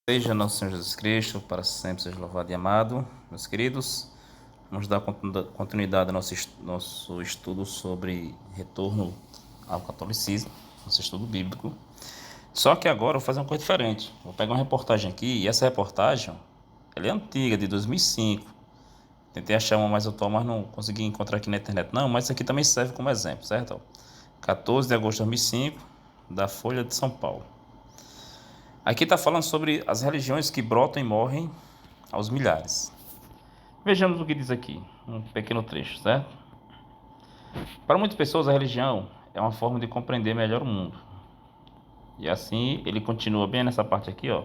Seja nosso Senhor Jesus Cristo, para sempre seja louvado e amado. Meus queridos, vamos dar continuidade ao nosso estudo sobre retorno ao catolicismo, nosso estudo bíblico. Só que agora eu vou fazer uma coisa diferente. Vou pegar uma reportagem aqui, e essa reportagem, ela é antiga, de 2005. Tentei achar uma mais atual, mas não consegui encontrar aqui na internet não, mas isso aqui também serve como exemplo, certo? 14 de agosto de 2005, da Folha de São Paulo. Aqui está falando sobre as religiões que brotam e morrem aos milhares. Vejamos o que diz aqui, um pequeno trecho, certo? Para muitas pessoas, a religião é uma forma de compreender melhor o mundo. E assim, ele continua bem nessa parte aqui, ó.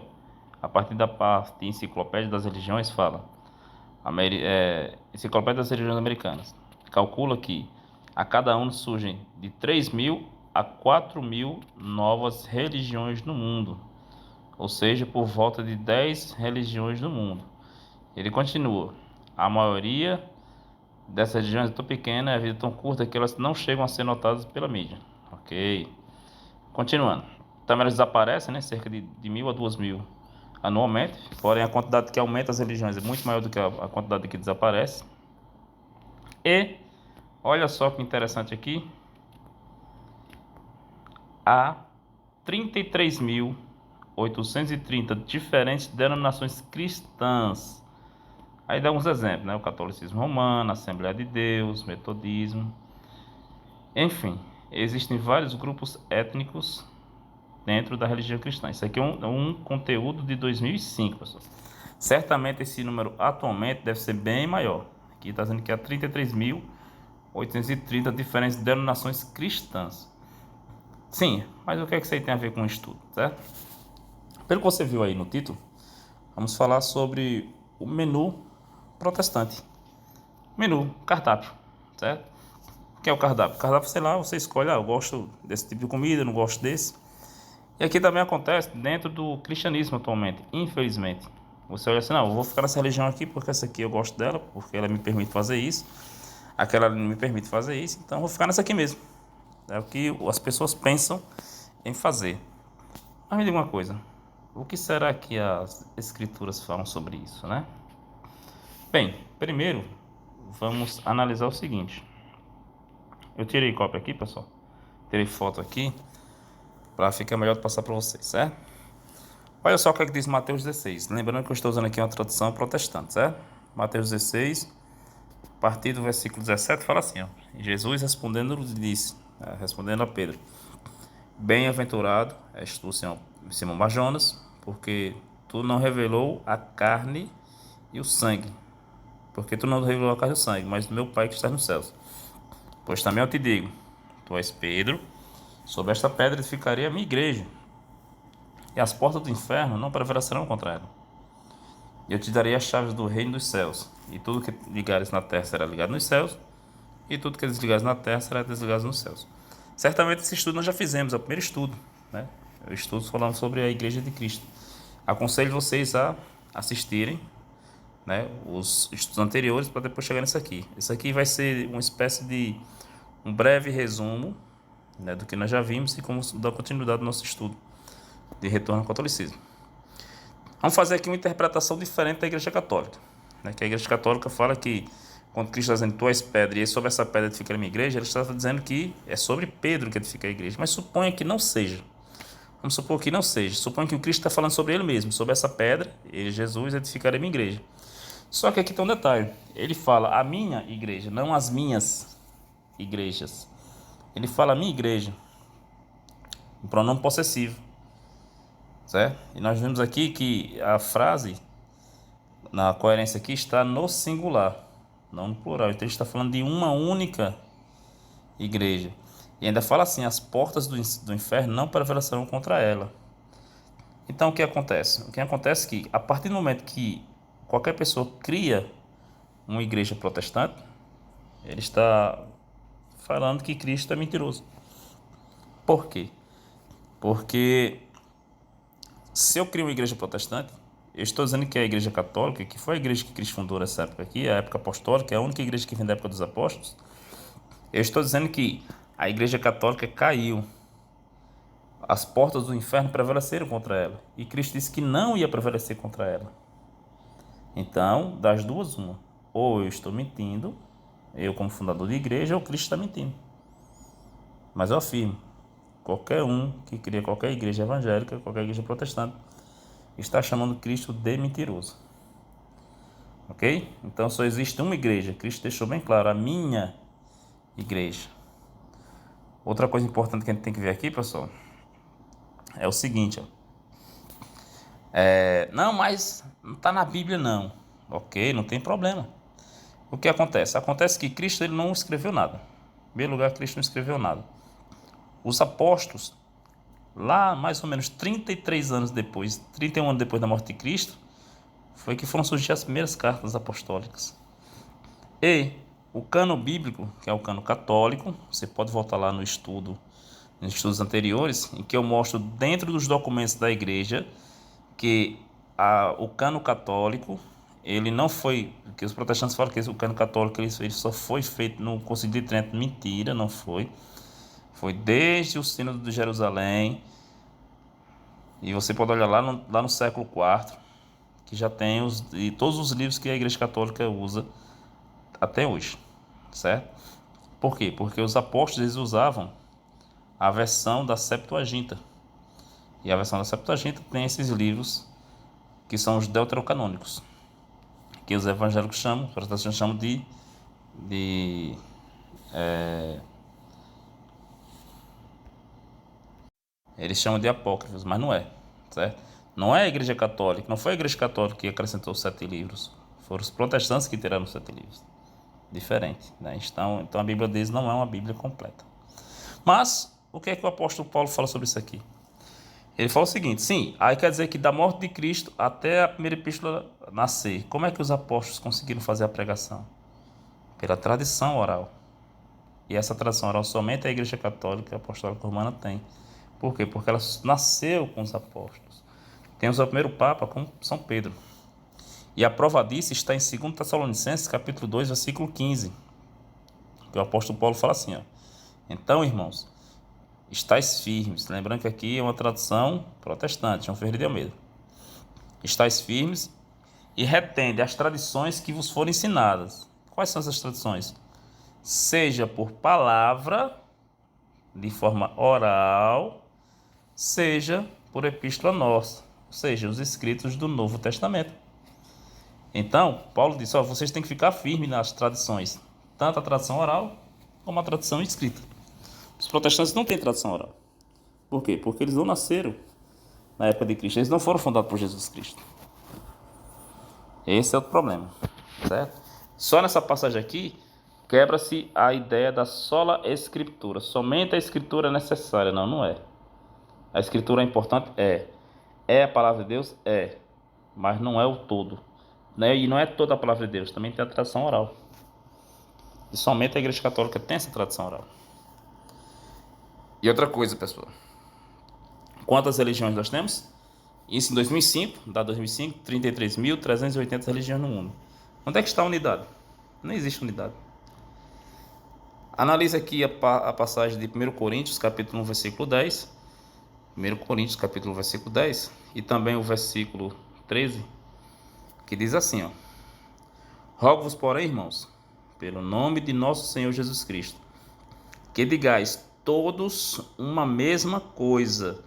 A partir da parte Enciclopédia das Religiões fala, Enciclopédia das Religiões Americanas, calcula que a cada ano surgem de 3.000 a 4.000 novas religiões no mundo, ou seja, por volta de 10 religiões no mundo. Ele continua, a maioria dessas religiões é tão pequena e a vida tão curta que elas não chegam a ser notadas pela mídia. Ok. Continuando. Também elas desaparecem, né? Cerca de 1.000 a 2.000 anualmente. Porém, a quantidade que aumenta as religiões é muito maior do que a quantidade que desaparece. E, olha só que interessante aqui. Há 33.830 diferentes denominações cristãs. Aí dá uns exemplos, né? O catolicismo romano, a Assembleia de Deus, metodismo. Enfim, existem vários grupos étnicos dentro da religião cristã. Isso aqui é um conteúdo de 2005, pessoal. Certamente esse número atualmente deve ser bem maior. Aqui está dizendo que há 33.830 diferentes denominações cristãs. Sim, mas o que é que isso aí tem a ver com o estudo, certo? Pelo que você viu aí no título, vamos falar sobre o menu protestante. Menu, cardápio, certo? O que é o cardápio? O cardápio, sei lá, você escolhe, eu gosto desse tipo de comida, eu não gosto desse. E aqui também acontece dentro do cristianismo atualmente, infelizmente. Você olha assim, não, eu vou ficar nessa religião aqui porque essa aqui eu gosto dela, porque ela me permite fazer isso, aquela não me permite fazer isso, então eu vou ficar nessa aqui mesmo. É o que as pessoas pensam em fazer. Mas me diga uma coisa, o que será que as escrituras falam sobre isso, né? Bem, primeiro vamos analisar o seguinte. Eu tirei cópia aqui, pessoal. Tirei foto aqui para ficar melhor de passar para vocês, certo? Olha só o que é que diz Mateus 16. Lembrando que eu estou usando aqui uma tradução protestante, certo? Mateus 16, a partir do versículo 17, fala assim, ó. Jesus respondendo disse, respondendo a Pedro: Bem-aventurado és tu, Simão Barjonas, porque tu não revelou a carne e o sangue. Porque tu não revelou a carne e o sangue, mas o meu Pai que está nos céus. Pois também eu te digo, tu és Pedro, sobre esta pedra edificarei a minha igreja, e as portas do inferno não prevalecerão contra ela. E eu te darei as chaves do reino dos céus, e tudo que ligares na terra será ligado nos céus, e tudo que desligares na terra será desligado nos céus. Certamente esse estudo nós já fizemos, é o primeiro estudo, né? O estudo falando sobre a Igreja de Cristo. Aconselho vocês a assistirem, né, os estudos anteriores para depois chegar nesse aqui. Esse aqui vai ser uma espécie de um breve resumo, né, do que nós já vimos e como dar continuidade ao nosso estudo de retorno ao catolicismo. Vamos fazer aqui uma interpretação diferente da Igreja Católica, né, que a Igreja Católica fala que quando Cristo está dizendo, tu és pedra, e sobre essa pedra edifica a minha igreja, ele está dizendo que é sobre Pedro que edifica a igreja. Mas suponha que não seja. Vamos supor que não seja. Suponha que o Cristo está falando sobre ele mesmo, sobre essa pedra, ele, Jesus, edificará a minha igreja. Só que aqui tem um detalhe. Ele fala a minha igreja, não as minhas igrejas. Ele fala a minha igreja. Um pronome possessivo. Certo? E nós vemos aqui que a frase, na coerência aqui, está no singular, não no plural. Então ele está falando de uma única igreja. E ainda fala assim, as portas do inferno não prevalecerão contra ela. Então o que acontece? O que acontece é que a partir do momento que qualquer pessoa cria uma igreja protestante, ele está falando que Cristo é mentiroso. Por quê? Porque se eu crio uma igreja protestante, eu estou dizendo que a igreja católica, que foi a igreja que Cristo fundou nessa época aqui, a época apostólica, é a única igreja que vem da época dos apóstolos, eu estou dizendo que a igreja católica caiu. as portas do inferno prevaleceram contra ela. E Cristo disse que não ia prevalecer contra ela. Então, das duas, uma. Ou eu estou mentindo, eu como fundador de igreja, ou Cristo está mentindo. Mas eu afirmo, qualquer um que cria qualquer igreja evangélica, qualquer igreja protestante, está chamando Cristo de mentiroso. Ok? Então só existe uma igreja. Cristo deixou bem claro, a minha igreja. Outra coisa importante que a gente tem que ver aqui, pessoal, é o seguinte, ó. Não, mas não está na Bíblia não. Ok, não tem problema. O que acontece? Acontece que Cristo ele não escreveu nada. Em primeiro lugar, Cristo não escreveu nada. Os apóstolos, lá mais ou menos 33 anos depois, 31 anos depois da morte de Cristo, foi que foram surgir as primeiras cartas apostólicas. E o cano bíblico, que é o cano católico, você pode voltar lá no estudo, nos estudos anteriores, em que eu mostro dentro dos documentos da igreja que o cano católico, ele não foi, que os protestantes falam que o cano católico ele só foi feito no Concílio de Trento. Mentira, não foi. Foi desde o Sínodo de Jerusalém, e você pode olhar lá no século IV, que já tem todos os livros que a Igreja Católica usa até hoje, certo? Por quê? Porque os apóstolos eles usavam a versão da Septuaginta, e a versão da Septuaginta tem esses livros que são os deuterocanônicos, que os evangélicos chamam, os protestantes chamam eles chamam de apócrifos, mas não é, certo? Não é a Igreja Católica, não foi a Igreja Católica que acrescentou os 7 livros, foram os protestantes que tiraram os 7 livros. Diferente, né? Então a Bíblia deles não é uma Bíblia completa. Mas o que é que o apóstolo Paulo fala sobre isso aqui? Ele fala o seguinte: sim, aí quer dizer que da morte de Cristo até a primeira epístola nascer, como é que os apóstolos conseguiram fazer a pregação? Pela tradição oral. E essa tradição oral somente a Igreja Católica e a Apostólica Romana tem. Por quê? Porque ela nasceu com os apóstolos. Temos o primeiro Papa com São Pedro. E a prova disso está em 2 Tessalonicenses, capítulo 2, versículo 15. Que o apóstolo Paulo fala assim, ó: então, irmãos, estáis firmes. Lembrando que aqui é uma tradução protestante, João Ferreira de Almeida. Estáis firmes e retende as tradições que vos foram ensinadas. Quais são essas tradições? Seja por palavra, de forma oral, seja por epístola nossa, ou seja, os escritos do Novo Testamento. Então, Paulo disse, vocês têm que ficar firmes nas tradições, tanto a tradição oral como a tradição escrita. Os protestantes não têm tradição oral. Por quê? Porque eles não nasceram na época de Cristo, eles não foram fundados por Jesus Cristo. Esse é o problema, certo? Só nessa passagem aqui, quebra-se a ideia da sola escritura. Somente a escritura é necessária. Não, não é. A escritura é importante? É. É a palavra de Deus? É. Mas não é o todo. E não é toda a palavra de Deus. Também tem a tradição oral. E somente a Igreja Católica tem essa tradição oral. E outra coisa, pessoal. Quantas religiões nós temos? Isso em 2005, dá 2005, 33.380 religiões no mundo. Onde é que está a unidade? Não existe unidade. Analise aqui a passagem de 1 Coríntios, capítulo 1, versículo 10. 1 Coríntios, capítulo 1, versículo 10. E também o versículo 13, que diz assim, ó: rogo-vos, porém, irmãos, pelo nome de nosso Senhor Jesus Cristo, que digais todos uma mesma coisa,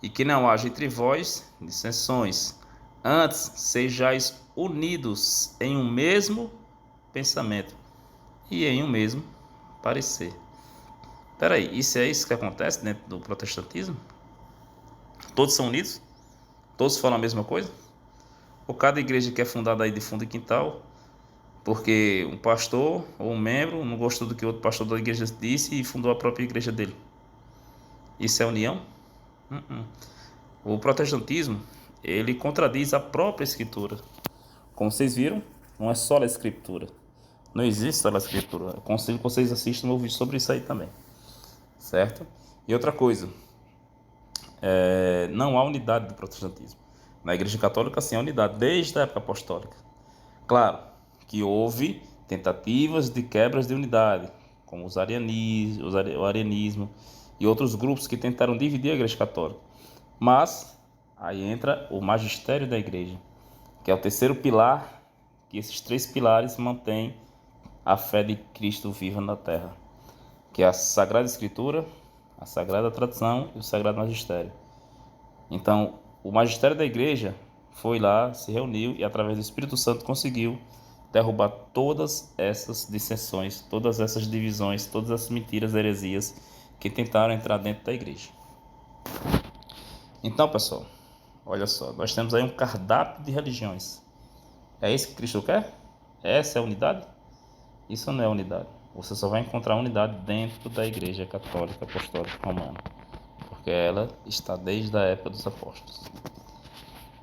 e que não haja entre vós dissensões. Antes, sejais unidos em um mesmo pensamento e em um mesmo parecer. Peraí, isso é isso que acontece dentro do protestantismo? Todos são unidos? Todos falam a mesma coisa? Ou cada igreja que é fundada aí de fundo e quintal, porque um pastor ou um membro não gostou do que outro pastor da igreja disse e fundou a própria igreja dele? Isso é união? O protestantismo, ele contradiz a própria escritura. Como vocês viram, não é só a escritura. Não existe só a escritura. Eu aconselho que vocês assistam um vídeo sobre isso aí também. Certo? E outra coisa, não há unidade do protestantismo. Na Igreja Católica, sim, há unidade, desde a época apostólica. Claro que houve tentativas de quebras de unidade, como o arianismo e outros grupos que tentaram dividir a Igreja Católica. Mas aí entra o magistério da Igreja, que é o terceiro pilar, que esses três pilares mantêm a fé de Cristo viva na Terra, que é a Sagrada Escritura, a Sagrada Tradição e o Sagrado Magistério. Então, o magistério da Igreja foi lá, se reuniu e através do Espírito Santo conseguiu derrubar todas essas dissensões, todas essas divisões, todas essas mentiras, heresias que tentaram entrar dentro da Igreja. Então, pessoal, olha só, nós temos aí um cardápio de religiões. É isso que Cristo quer? Essa é a unidade? Isso não é unidade. Você só vai encontrar unidade dentro da Igreja Católica Apostólica Romana, porque ela está desde a época dos apóstolos.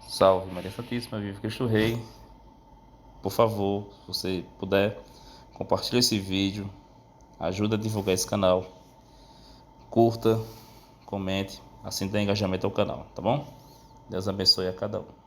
Salve Maria Santíssima, viva Cristo Rei. Por favor, se você puder, compartilhe esse vídeo, ajuda a divulgar esse canal, curta, comente, assim dá engajamento ao canal, tá bom? Deus abençoe a cada um.